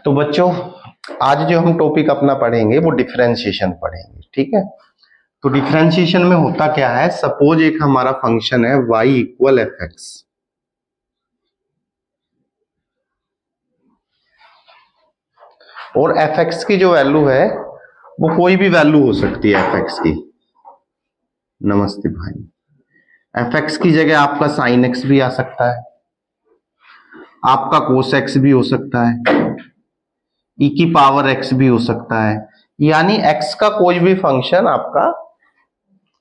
तो बच्चों आज जो हम टॉपिक अपना पढ़ेंगे वो डिफरेंशिएशन पढ़ेंगे, ठीक है। तो डिफरेंशिएशन में होता क्या है, सपोज एक हमारा फंक्शन है y इक्वल एफ एक्स, और एफ एक्स की जो वैल्यू है वो कोई भी वैल्यू हो सकती है एफ एक्स की। नमस्ते भाई। एफ एक्स की जगह आपका साइन एक्स भी आ सकता है, आपका कोस एक्स भी हो सकता है, ई की पावर एक्स भी हो सकता है, यानी एक्स का कोई भी फंक्शन आपका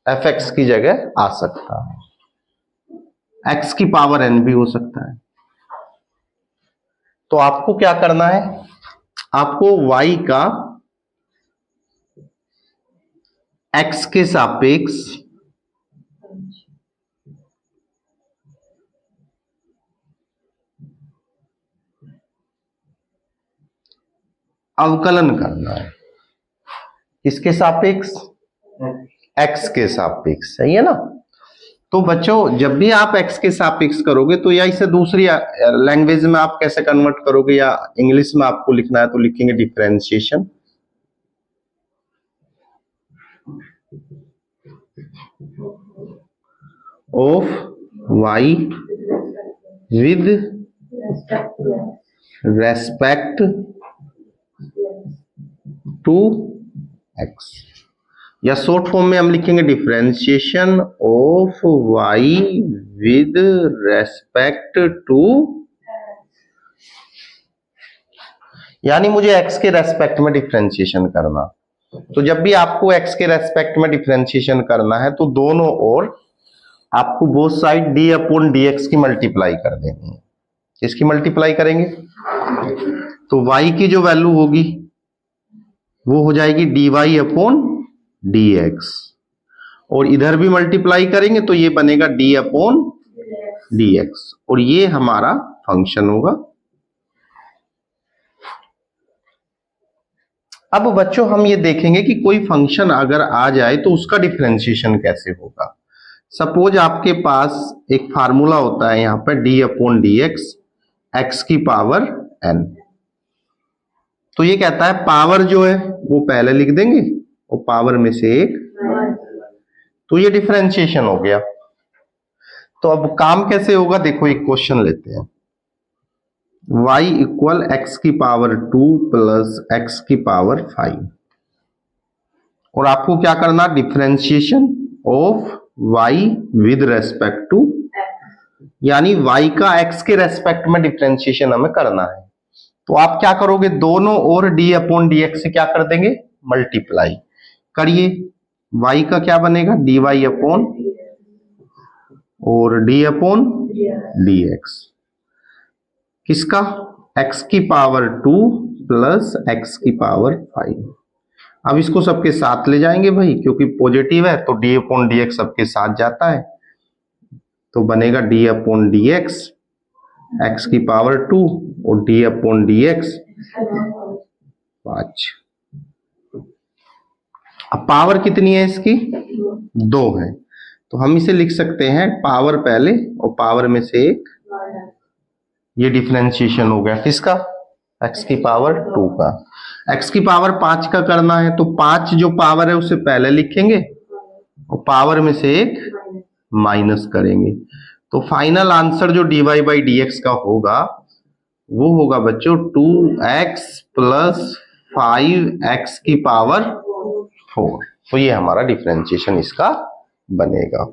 एफ एक्स की जगह आ सकता है। एक्स की पावर एन भी हो सकता है। तो आपको क्या करना है, आपको y का x के सापेक्ष अवकलन करना है। किसके सापेक्ष? x के सापेक्ष, सही है ना। तो बच्चों जब भी आप x के सापेक्ष करोगे तो या इसे दूसरी लैंग्वेज में आप कैसे कन्वर्ट करोगे, या इंग्लिश में आपको लिखना है तो लिखेंगे differentiation of y with respect to x, या शॉर्ट फॉर्म में हम लिखेंगे differentiation of y with respect to, यानी मुझे x के रेस्पेक्ट में डिफरेंशिएशन करना। तो जब भी आपको x के रेस्पेक्ट में डिफरेंशिएशन करना है तो दोनों ओर आपको both side d upon dx की मल्टीप्लाई कर देनी है। किसकी मल्टीप्लाई करेंगे? तो y की जो वैल्यू होगी वो हो जाएगी dy अपॉन dx, और इधर भी मल्टीप्लाई करेंगे तो ये बनेगा d अपॉन dx, और ये हमारा फंक्शन होगा। अब बच्चों हम ये देखेंगे कि कोई फंक्शन अगर आ जाए तो उसका डिफरेंशिएशन कैसे होगा। सपोज आपके पास एक फार्मूला होता है यहाँ पर d अपॉन dx x की पावर n, तो ये कहता है पावर जो है वो पहले लिख देंगे और पावर में से एक, तो ये डिफरेंशिएशन हो गया। तो अब काम कैसे होगा, देखो एक क्वेश्चन लेते हैं। y इक्वल एक्स की पावर 2 प्लस एक्स की पावर 5, और आपको क्या करना, differentiation of y with respect to, यानी y का x के रेस्पेक्ट में डिफरेंशिएशन हमें करना है। तो आप क्या करोगे, दोनों ओर d अपॉन dx से क्या कर देंगे, मल्टीप्लाई करिए। y का क्या बनेगा, dy अपॉन और d अपॉन dx, किसका, x की पावर 2 प्लस x की पावर 5। अब इसको सबके साथ ले जाएंगे भाई, क्योंकि पॉजिटिव है तो d अपॉन dx सबके साथ जाता है, तो बनेगा d अपॉन dx x की पावर 2 और d अपॉन dx 5। अब पावर कितनी है इसकी, 2 है, तो हम इसे लिख सकते हैं पावर पहले और पावर में से एक, ये डिफरेंशिएशन हो गया किसका, x की पावर 2 का। x की पावर 5 का करना है तो 5 जो पावर है उसे पहले लिखेंगे और पावर में से एक माइनस करेंगे। तो फाइनल आंसर जो dy बाई dx का होगा वो होगा बच्चों 2x प्लस 5x की पावर 4। तो ये हमारा डिफरेंशिएशन इसका बनेगा।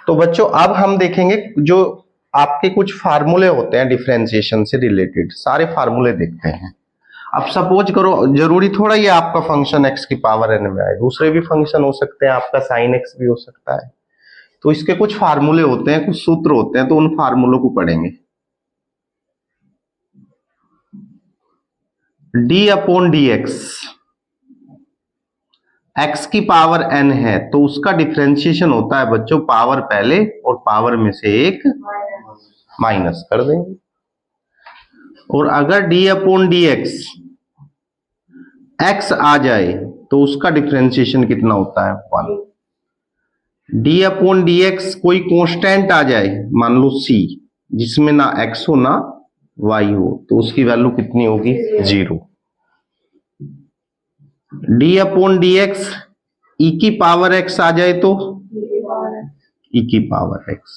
तो बच्चों अब हम देखेंगे जो आपके कुछ फार्मूले होते हैं डिफरेंशिएशन से रिलेटेड, सारे फार्मूले देखते हैं। अब सपोज करो, जरूरी थोड़ा ये आपका फंक्शन x की पावर n में आए, दूसरे भी फंक्शन हो सकते हैं, आपका साइन x भी हो सकता है। तो इसके कुछ फार्मूले होते हैं, कुछ सूत्र होते हैं, तो उन फार्मूलों को पढ़ेंगे। d अपॉन dx x की पावर n है तो उसका डिफरेंशिएशन होता है बच्चों पावर पहले और पावर में से एक माइनस कर देंगे। और अगर d अपॉन dx x आ जाए तो उसका डिफरेंशिएशन कितना होता है, 1। d अपॉन dx कोई कांस्टेंट आ जाए, मान लो c, जिसमें ना x हो ना y हो तो उसकी वैल्यू कितनी होगी 0। D upon d x e की पावर एक्स आ जाए तो ई की पावर एक्स,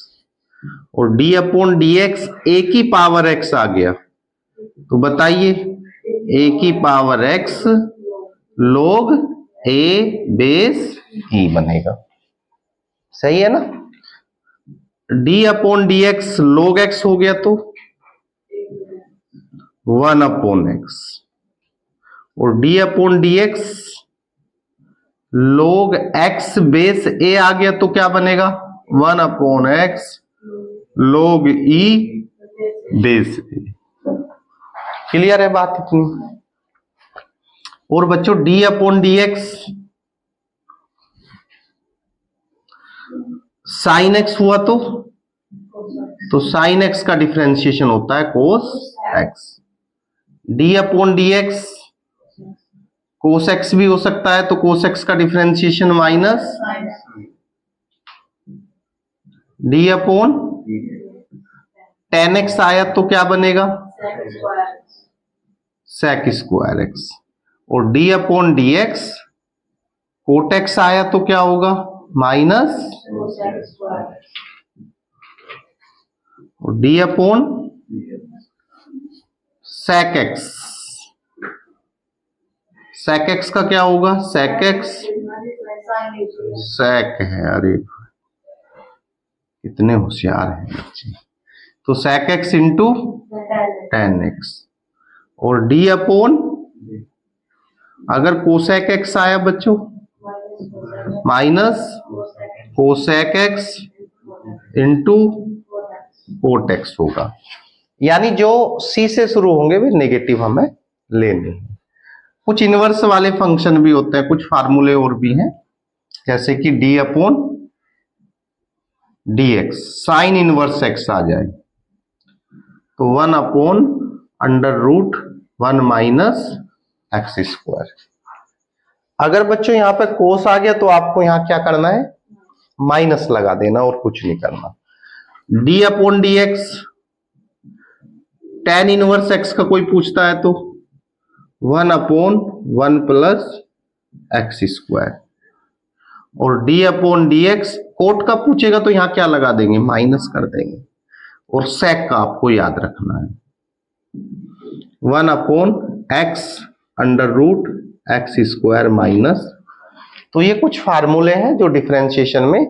और d upon d x a की पावर एक्स आ गया तो बताइए ए की power x log a base e बनेगा। सही है ना। D upon d x log x हो गया तो 1 अपॉन एक्स, और d upon d x log x base a आ गया तो क्या बनेगा 1 upon x log e base a. Clear है बात इतनी। और बच्चों d upon d x sine x हुआ तो साइन एक्स का डिफरेंशिएशन होता है cos x. D upon d x cos x भी हो सकता है तो कोस एक्स का differentiation minus d upon tan x आया तो क्या बनेगा सेक स्क्वायर एक्स, और d upon d x cot x आया तो क्या होगा माइनस, और d upon sec x, sec x का क्या होगा सेक एक्स सेक है। अरे कितने होशियार हैं बच्चे। तो sec x into tan x, और डी अपॉन अगर कोसेक एक्स आया बच्चों minus cosec x into cot x होगा। यानी जो सी से शुरू होंगे वे नेगेटिव हमें लेने हैं। कुछ इनवर्स वाले फंक्शन भी होते हैं, कुछ फार्मूले और भी हैं, जैसे कि d upon d x sine inverse x आ जाए तो 1 upon under root 1 minus x square. अगर बच्चों यहां पे कोस आ गया तो आपको यहां क्या करना है माइनस लगा देना और कुछ नहीं करना। D upon d x tan inverse x का कोई पूछता है तो 1 अपॉन 1 प्लस एक्स स्क्वायर, और d upon d x cot का पूछेगा तो यहां क्या लगा देंगे माइनस कर देंगे, और सेक का आपको याद रखना है 1 upon x under root x square minus. तो ये कुछ फार्मूले हैं जो डिफरेंशिएशन में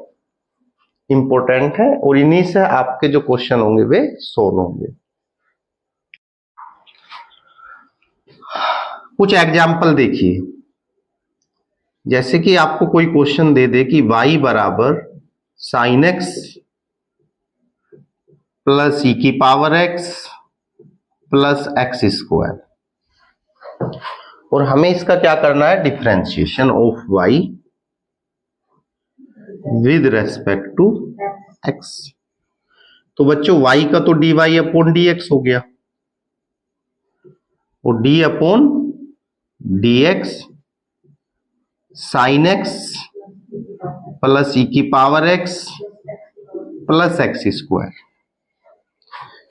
इंपॉर्टेंट है, और इन्हीं से आपके जो क्वेश्चन होंगे वे सोल्व होंगे। कुछ एग्जाम्पल देखिए, जैसे कि आपको कोई क्वेश्चन दे दे कि y बराबर साइन एक्स प्लस ई की power x plus x square, और हमें इसका क्या करना है differentiation of y with respect to x। तो बच्चों y का तो dy अपॉन dx हो गया, और d upon dx sine x plus e की power x plus x square.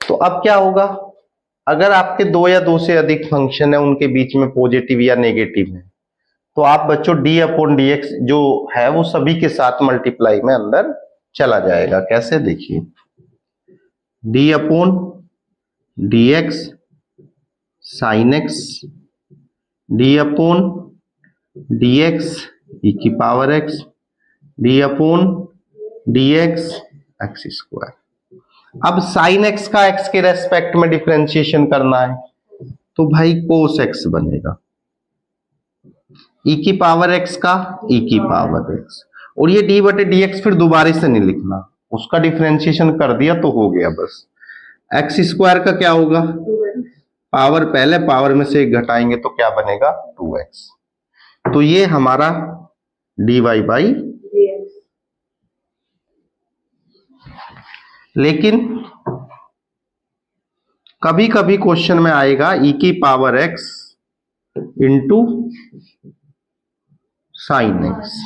तो अब क्या होगा, अगर आपके दो या दो से अधिक फंक्शन है उनके बीच में पॉजिटिव या नेगेटिव है तो आप बच्चों डी अपॉन डी एक्स जो है वो सभी के साथ मल्टीप्लाई में अंदर चला जाएगा। कैसे देखिए, d upon d x sine x d upon d x e की power x d upon d x x square. अब साइन एक्स का एक्स के रेस्पेक्ट में डिफरेंशिएशन करना है तो भाई कोस एक्स बनेगा, ई की पावर एक्स का ई की पावर एक्स, और ये डी बटे डी एक्स फिर दोबारा से नहीं लिखना, उसका डिफरेंशिएशन कर दिया तो हो गया बस। एक्स स्क्वायर का क्या होगा, पावर पहले पावर में से एक घटाएंगे तो क्या बनेगा 2x। तो ये हमारा dy बाई, लेकिन कभी कभी क्वेश्चन में आएगा e की power x into sine x,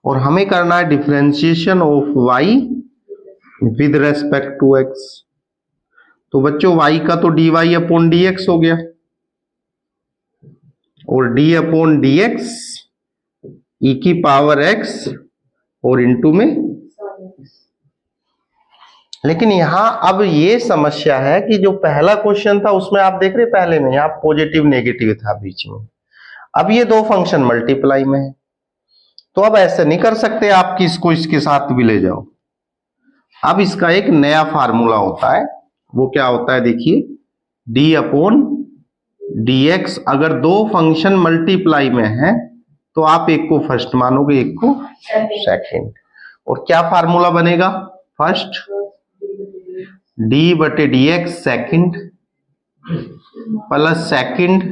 और हमें करना है differentiation of y with respect to x। तो बच्चों y का तो dy अपॉन dx हो गया, और d अपॉन dx e की पावर x और इनटू में। लेकिन यहां अब ये समस्या है कि जो पहला क्वेश्चन था उसमें आप देख रहे पहले में यहाँ पॉजिटिव नेगेटिव था बीच में, अब ये दो फंक्शन मल्टीप्लाई में है, तो अब ऐसे नहीं कर सकते आप कि इसको इसके साथ भी ले जाओ। अब इसका एक नया फार्मूला होता है, वो क्या होता है देखिए, d अपॉन dx। अगर दो फंक्शन मल्टीप्लाई में है तो आप एक को फर्स्ट मानोगे एक को सेकंड, और क्या फार्मूला बनेगा, फर्स्ट d बटे dx second plus second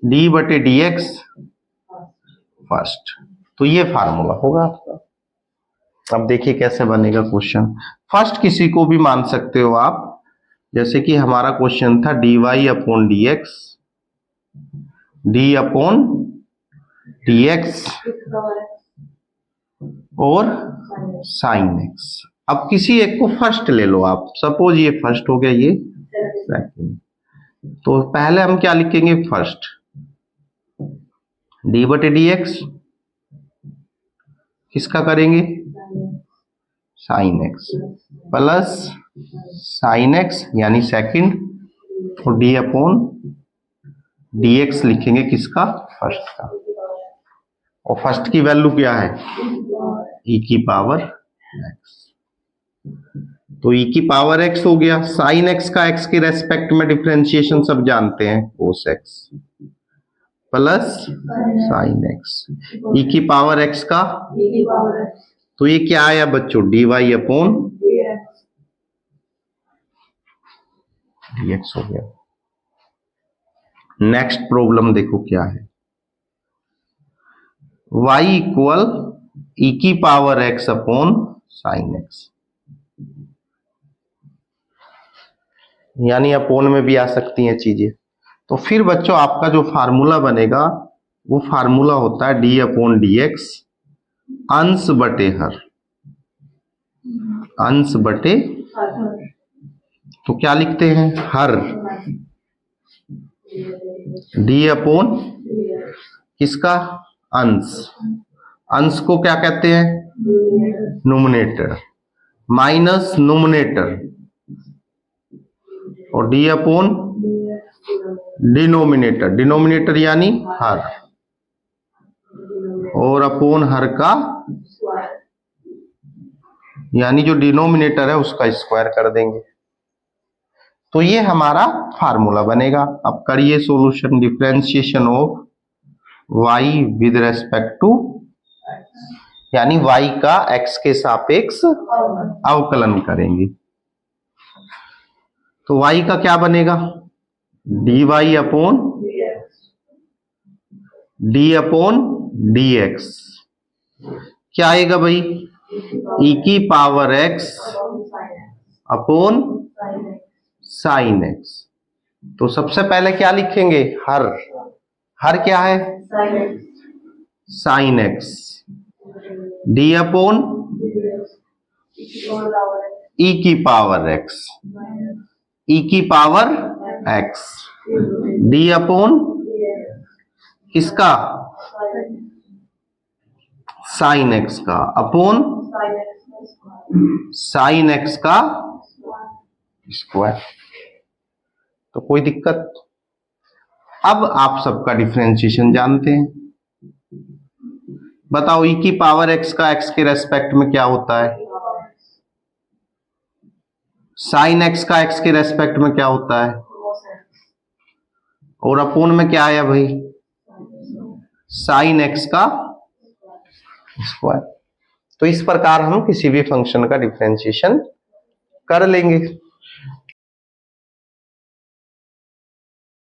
d बटे dx फर्स्ट। तो ये फार्मूला होगा आपका। अब देखिए कैसे बनेगा क्वेश्चन। फर्स्ट किसी को भी मान सकते हो आप, जैसे कि हमारा क्वेश्चन था dy upon dx, d upon dx और साइन x। अब किसी एक को फर्स्ट ले लो आप, सपोज ये फर्स्ट हो गया, ये सेकंड। तो पहले हम क्या लिखेंगे, फर्स्ट d बटे dx किसका करेंगे, sine x plus sine x यानी सेकंड, और d अपॉन dx लिखेंगे किसका, फर्स्ट का। और फर्स्ट की वैल्यू क्या है, e की पावर x। तो e की पावर x हो गया, साइन x का x के रेस्पेक्ट में डिफरेंशिएशन सब जानते हैं, cos x plus sine x, e की पावर x का, तो ये क्या आया बच्चों, dy अपॉन dx हो गया। नेक्स्ट प्रॉब्लम देखो क्या है, y इक्वल e की power x upon sine x, यानी अपोन में भी आ सकती हैं चीजें। तो फिर बच्चों आपका जो फार्मूला बनेगा वो फार्मूला होता है d अपॉन dx अंश बटे हर, अंश बटे, तो क्या लिखते हैं, हर d अपॉन किसका, अंश, अंश को क्या कहते हैं, नोमिनेटर, माइनस नोमिनेटर, और d अपॉन डिनोमिनेटर, डिनोमिनेटर यानी हर, और अपॉन हर का, यानी जो डिनोमिनेटर है उसका स्क्वायर कर देंगे। तो ये हमारा फार्मूला बनेगा। अब करिए solution, differentiation of y with respect to, यानी y का x के सापेक्ष अवकलन करेंगे। तो y का क्या बनेगा, dy upon d upon dx, क्या आएगा भाई, e की power x upon sine x। तो सबसे पहले क्या लिखेंगे, हर, हर क्या है, sine x, d upon e की पावर x, e की पावर x, d अपॉन किसका, साइन x का, अपॉन साइन x का स्क्वायर। तो कोई दिक्कत। अब आप सबका डिफरेंशिएशन जानते हैं, बताओ e की पावर x का x के रेस्पेक्ट में क्या होता है, साइन x का x के रेस्पेक्ट में क्या होता है, और अपॉन में क्या आया भाई, साइन x का स्क्वायर। तो इस प्रकार हम किसी भी फंक्शन का डिफरेंशिएशन कर लेंगे।